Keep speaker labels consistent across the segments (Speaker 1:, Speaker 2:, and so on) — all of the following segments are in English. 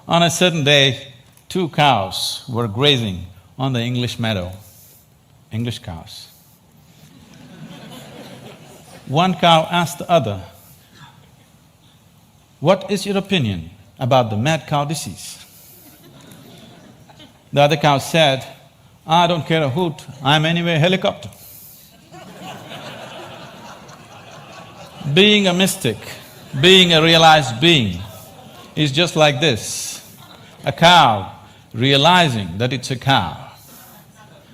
Speaker 1: On a certain day, two cows were grazing on the English meadow, English cows. One cow asked the other, "What is your opinion about the mad cow disease?" The other cow said, "I don't care a hoot, I'm anyway a helicopter." Being a mystic, being a realized being is just like this. A cow realizing that it's a cow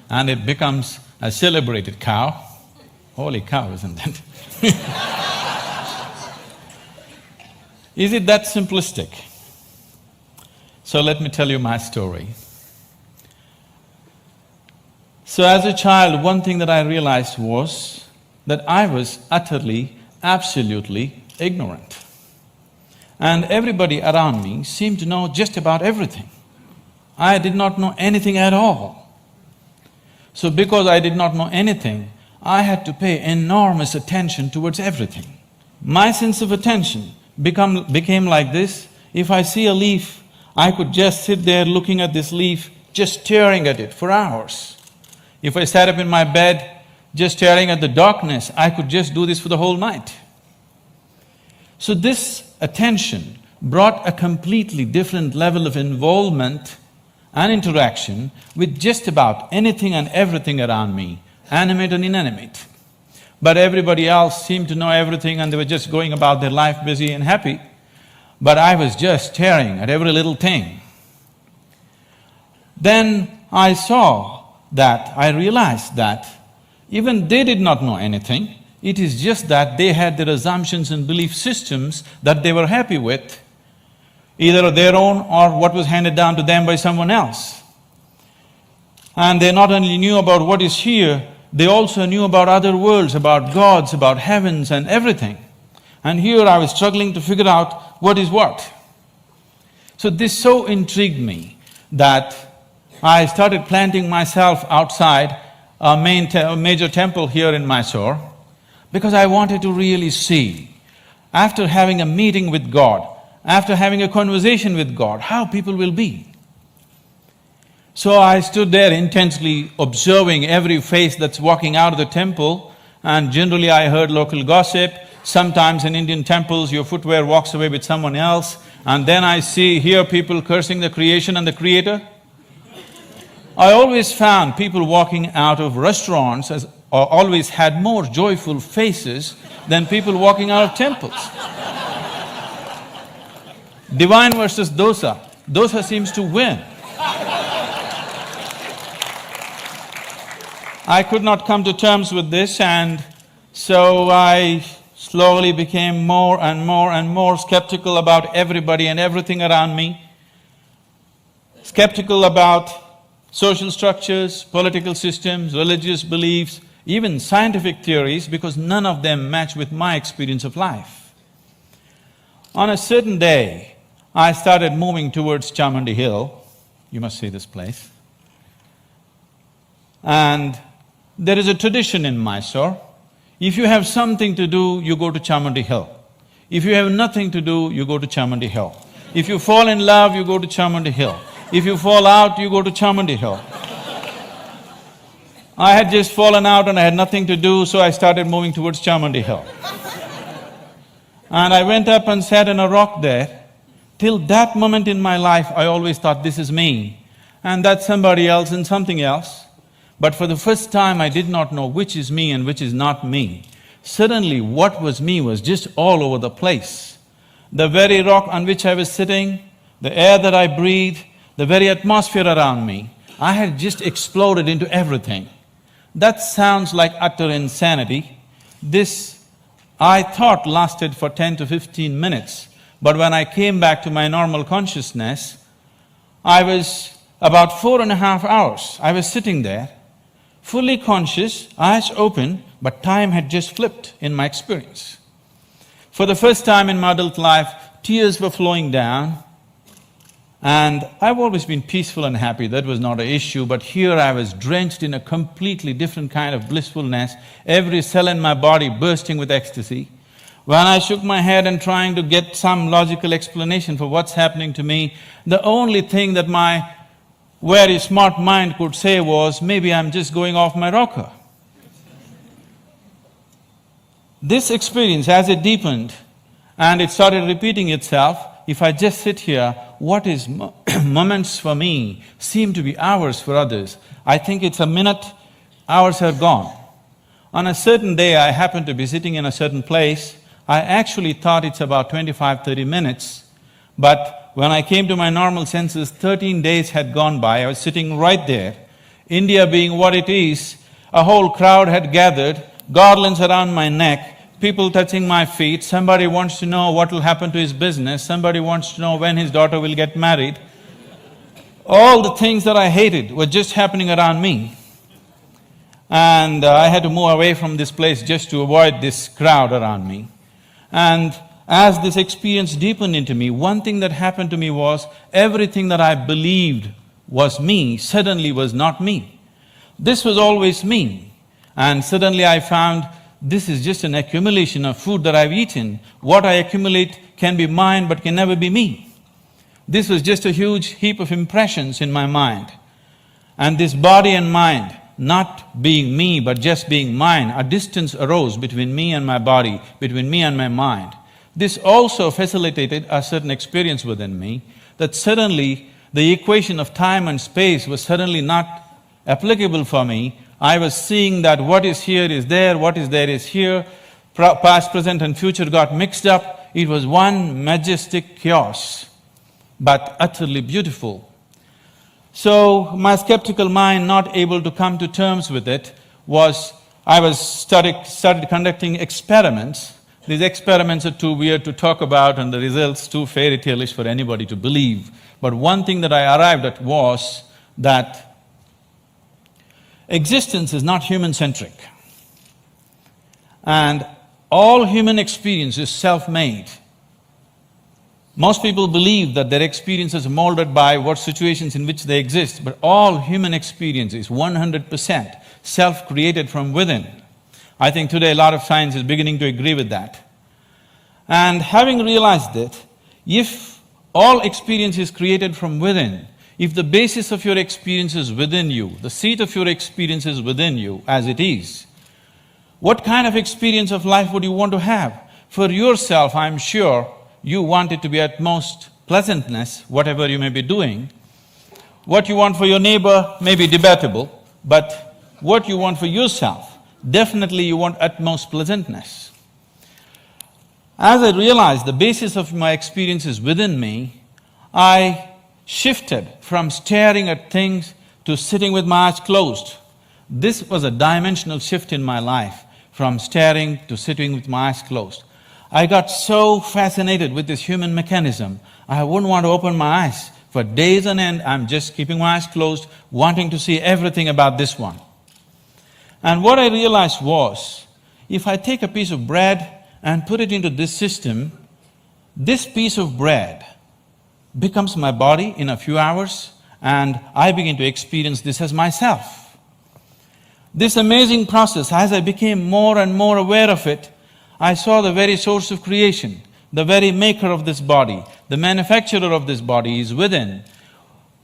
Speaker 1: and it becomes a celebrated cow. Holy cow, isn't it? Is it that simplistic? So let me tell you my story. So as a child, one thing that I realized was that I was utterly, absolutely ignorant. And everybody around me seemed to know just about everything. I did not know anything at all. So because I did not know anything, I had to pay enormous attention towards everything. My sense of attention became like this: if I see a leaf, I could just sit there looking at this leaf, just staring at it for hours. If I sat up in my bed, just staring at the darkness, I could just do this for the whole night. So this attention brought a completely different level of involvement and interaction with just about anything and everything around me, animate and inanimate. But everybody else seemed to know everything and they were just going about their life busy and happy. But I was just staring at every little thing. Then I realized that even they did not know anything. It is just that they had their assumptions and belief systems that they were happy with, either their own or what was handed down to them by someone else. And they not only knew about what is here, they also knew about other worlds, about gods, about heavens and everything. And here I was struggling to figure out what is what. So this so intrigued me that I started planting myself outside a major temple here in Mysore, because I wanted to really see, after having a meeting with God, after having a conversation with God, how people will be. So I stood there intensely observing every face that's walking out of the temple, and generally I heard local gossip. Sometimes in Indian temples, your footwear walks away with someone else, and then I hear people cursing the creation and the creator. I always found people walking out of restaurants always had more joyful faces than people walking out of temples. Divine versus dosa, dosa seems to win. I could not come to terms with this, and so I slowly became more and more and more skeptical about everybody and everything around me. Skeptical about social structures, political systems, religious beliefs, even scientific theories, because none of them match with my experience of life. On a certain day, I started moving towards Chamandi Hill. You must see this place. And there is a tradition in Mysore. If you have something to do, you go to Chamandi Hill. If you have nothing to do, you go to Chamandi Hill. If you fall in love, you go to Chamandi Hill. If you fall out, you go to Chamandi Hill. I had just fallen out and I had nothing to do, so I started moving towards Chamandi Hill. And I went up and sat on a rock there. Till that moment in my life, I always thought, this is me, and that's somebody else and something else. But for the first time, I did not know which is me and which is not me. Suddenly, what was me was just all over the place. The very rock on which I was sitting, the air that I breathed, the very atmosphere around me, I had just exploded into everything. That sounds like utter insanity. This, I thought, lasted for 10 to 15 minutes. But when I came back to my normal consciousness, I was about 4.5 hours. I was sitting there, fully conscious, eyes open, but time had just flipped in my experience. For the first time in my adult life, tears were flowing down, and I've always been peaceful and happy, that was not an issue, but here I was drenched in a completely different kind of blissfulness, every cell in my body bursting with ecstasy. When I shook my head and trying to get some logical explanation for what's happening to me, the only thing that my very smart mind could say was, maybe I'm just going off my rocker. This experience, as it deepened and it started repeating itself, if I just sit here, what is moments for me seem to be hours for others. I think it's a minute, hours are gone. On a certain day, I happened to be sitting in a certain place. I actually thought it's about 25–30 minutes, but when I came to my normal senses, 13 days had gone by. I was sitting right there. India being what it is, a whole crowd had gathered, garlands around my neck, people touching my feet, somebody wants to know what will happen to his business, somebody wants to know when his daughter will get married. All the things that I hated were just happening around me. And I had to move away from this place just to avoid this crowd around me. And as this experience deepened into me, one thing that happened to me was everything that I believed was me suddenly was not me. This was always me. And suddenly I found this is just an accumulation of food that I've eaten. What I accumulate can be mine but can never be me. This was just a huge heap of impressions in my mind. And this body and mind, not being me but just being mine, a distance arose between me and my body, between me and my mind. This also facilitated a certain experience within me, that suddenly the equation of time and space was suddenly not applicable for me. I was seeing that what is here is there, what is there is here, past, present and future got mixed up. It was one majestic chaos, but utterly beautiful. So my skeptical mind, not able to come to terms with it, started conducting experiments. These experiments are too weird to talk about and the results too fairy tale-ish for anybody to believe. But one thing that I arrived at was that existence is not human-centric. And all human experience is self-made. Most people believe that their experience is molded by what situations in which they exist, but all human experience is 100% self-created from within. I think today a lot of science is beginning to agree with that. And having realized that, if all experience is created from within, if the basis of your experience is within you, the seat of your experience is within you as it is, what kind of experience of life would you want to have? For yourself, I'm sure you want it to be at most pleasantness, whatever you may be doing. What you want for your neighbor may be debatable, but what you want for yourself, definitely you want utmost pleasantness. As I realized the basis of my experience is within me, I shifted from staring at things to sitting with my eyes closed. This was a dimensional shift in my life, from staring to sitting with my eyes closed. I got so fascinated with this human mechanism, I wouldn't want to open my eyes. For days on end, I'm just keeping my eyes closed, wanting to see everything about this one. And what I realized was, if I take a piece of bread and put it into this system, this piece of bread becomes my body in a few hours and I begin to experience this as myself. This amazing process, as I became more and more aware of it, I saw the very source of creation, the very maker of this body, the manufacturer of this body is within.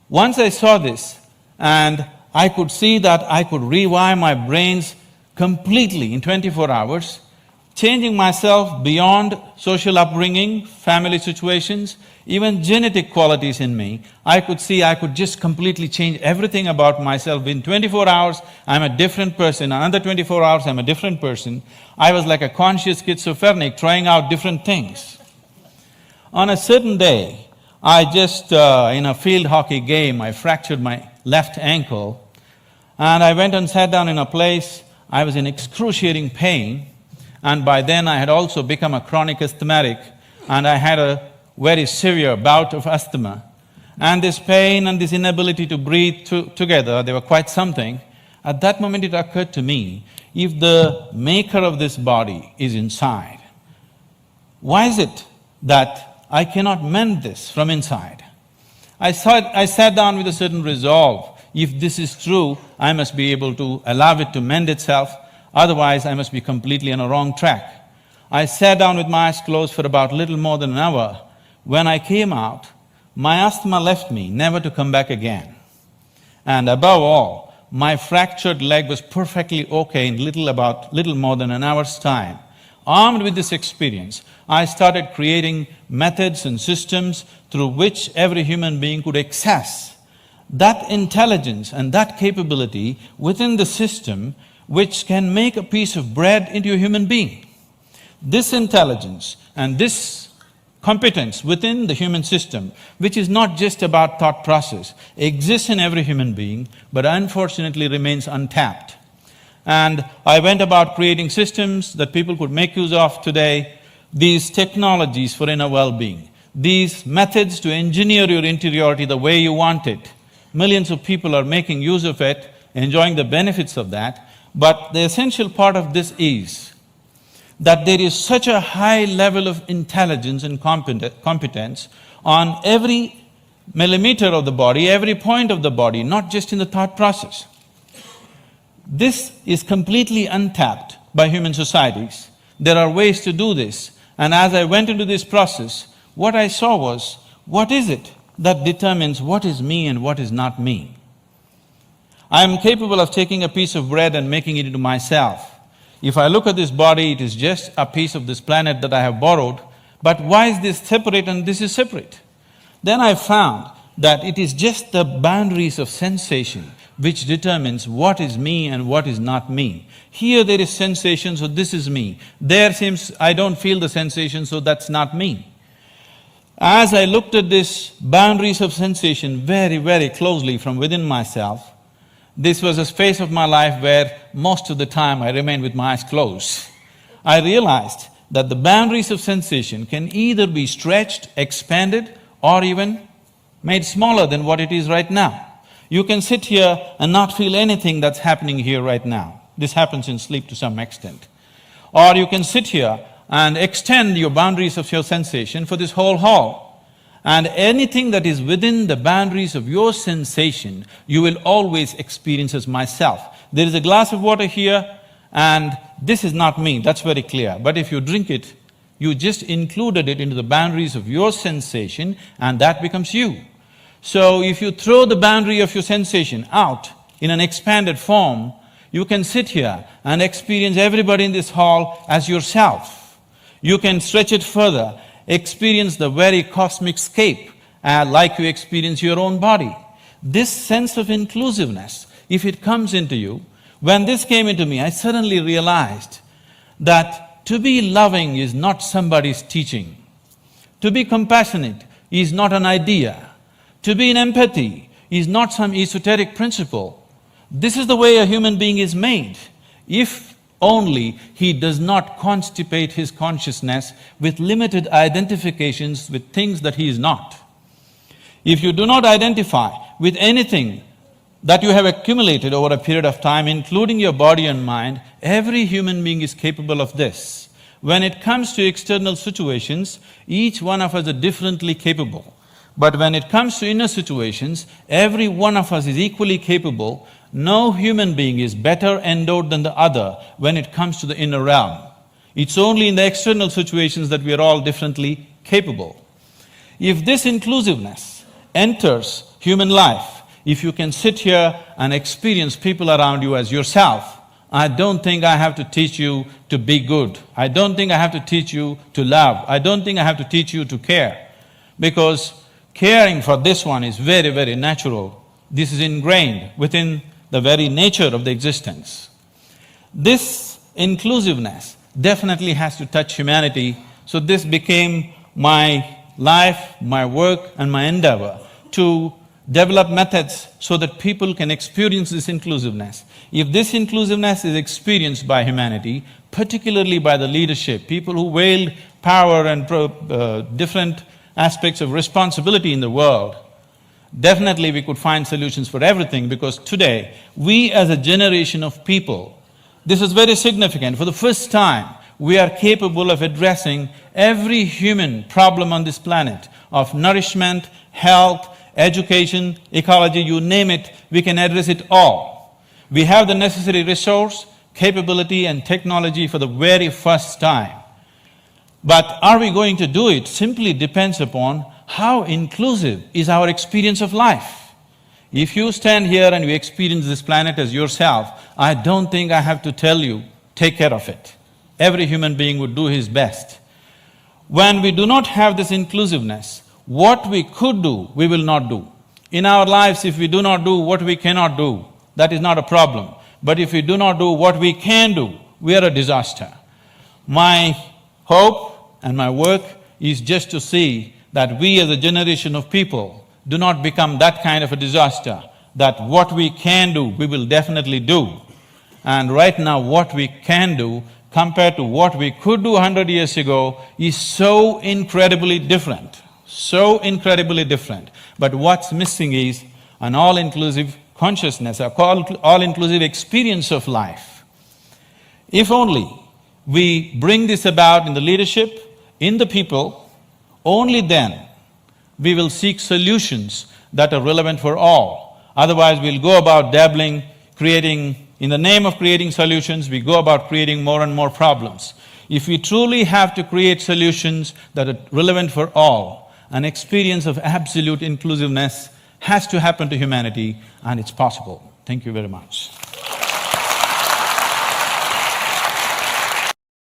Speaker 1: Once I saw this and I could see that I could rewire my brains completely in 24 hours, changing myself beyond social upbringing, family situations, even genetic qualities in me. I could see I could just completely change everything about myself. In 24 hours, I'm a different person. Another 24 hours, I'm a different person. I was like a conscious schizophrenic trying out different things. On a certain day, I just, in a field hockey game, I fractured my left ankle and I went and sat down in a place. I was in excruciating pain, and by then I had also become a chronic asthmatic and I had a very severe bout of asthma. And this pain and this inability to breathe together, they were quite something. At that moment it occurred to me, if the maker of this body is inside, why is it that I cannot mend this from inside? I sat down with a certain resolve. If this is true, I must be able to allow it to mend itself, otherwise I must be completely on a wrong track. I sat down with my eyes closed for about little more than an hour. When I came out, my asthma left me, never to come back again. And above all, my fractured leg was perfectly okay in little more than an hour's time. Armed with this experience, I started creating methods and systems through which every human being could access that intelligence and that capability within the system which can make a piece of bread into a human being. This intelligence and this competence within the human system, which is not just about thought process, exists in every human being, but unfortunately remains untapped. And I went about creating systems that people could make use of today, these technologies for inner well-being, these methods to engineer your interiority the way you want it. Millions of people are making use of it, enjoying the benefits of that, but the essential part of this is that there is such a high level of intelligence and competence on every millimeter of the body, every point of the body, not just in the thought process. This is completely untapped by human societies. There are ways to do this, and as I went into this process, what I saw was, what is it that determines what is me and what is not me? I am capable of taking a piece of bread and making it into myself. If I look at this body, it is just a piece of this planet that I have borrowed, but why is this separate and this is separate? Then I found that it is just the boundaries of sensation which determines what is me and what is not me. Here there is sensation, so this is me. There seems I don't feel the sensation, so that's not me. As I looked at this boundaries of sensation very, very closely from within myself, this was a phase of my life where most of the time I remained with my eyes closed. I realized that the boundaries of sensation can either be stretched, expanded, or even made smaller than what it is right now. You can sit here and not feel anything that's happening here right now. This happens in sleep to some extent. Or you can sit here and extend your boundaries of your sensation for this whole hall. And anything that is within the boundaries of your sensation, you will always experience as myself. There is a glass of water here and this is not me, that's very clear. But if you drink it, you just included it into the boundaries of your sensation and that becomes you. So if you throw the boundary of your sensation out in an expanded form, you can sit here and experience everybody in this hall as yourself. You can stretch it further, experience the very cosmic scape like you experience your own body. This sense of inclusiveness, if it comes into you, when this came into me, I suddenly realized that to be loving is not somebody's teaching. To be compassionate is not an idea. To be in empathy is not some esoteric principle. This is the way a human being is made. If only he does not constipate his consciousness with limited identifications with things that he is not. If you do not identify with anything that you have accumulated over a period of time, including your body and mind, every human being is capable of this. When it comes to external situations, each one of us is differently capable. But when it comes to inner situations, every one of us is equally capable. No human being is better endowed than the other when it comes to the inner realm. It's only in the external situations that we are all differently capable. If this inclusiveness enters human life, if you can sit here and experience people around you as yourself, I don't think I have to teach you to be good. I don't think I have to teach you to love. I don't think I have to teach you to care. Because caring for this one is very, very natural. This is ingrained within the very nature of the existence. This inclusiveness definitely has to touch humanity, so this became my life, my work and my endeavor to develop methods so that people can experience this inclusiveness. If this inclusiveness is experienced by humanity, particularly by the leadership, people who wield power and different aspects of responsibility in the world, definitely we could find solutions for everything, because today, we as a generation of people, this is very significant, for the first time, we are capable of addressing every human problem on this planet of nourishment, health, education, ecology, you name it, we can address it all. We have the necessary resource, capability and technology for the very first time. But are we going to do it simply depends upon how inclusive is our experience of life. If you stand here and you experience this planet as yourself, I don't think I have to tell you, take care of it. Every human being would do his best. When we do not have this inclusiveness, what we could do, we will not do. In our lives, if we do not do what we cannot do, that is not a problem. But if we do not do what we can do, we are a disaster. My hope and my work is just to see that we as a generation of people do not become that kind of a disaster, that what we can do, we will definitely do. And right now what we can do compared to what we could do 100 years ago is so incredibly different, so incredibly different. But what's missing is an all-inclusive consciousness, a all-inclusive experience of life. If only we bring this about in the leadership, in the people, only then we will seek solutions that are relevant for all. Otherwise, we'll go about dabbling, in the name of creating solutions, we go about creating more and more problems. If we truly have to create solutions that are relevant for all, an experience of absolute inclusiveness has to happen to humanity, and it's possible. Thank you very much.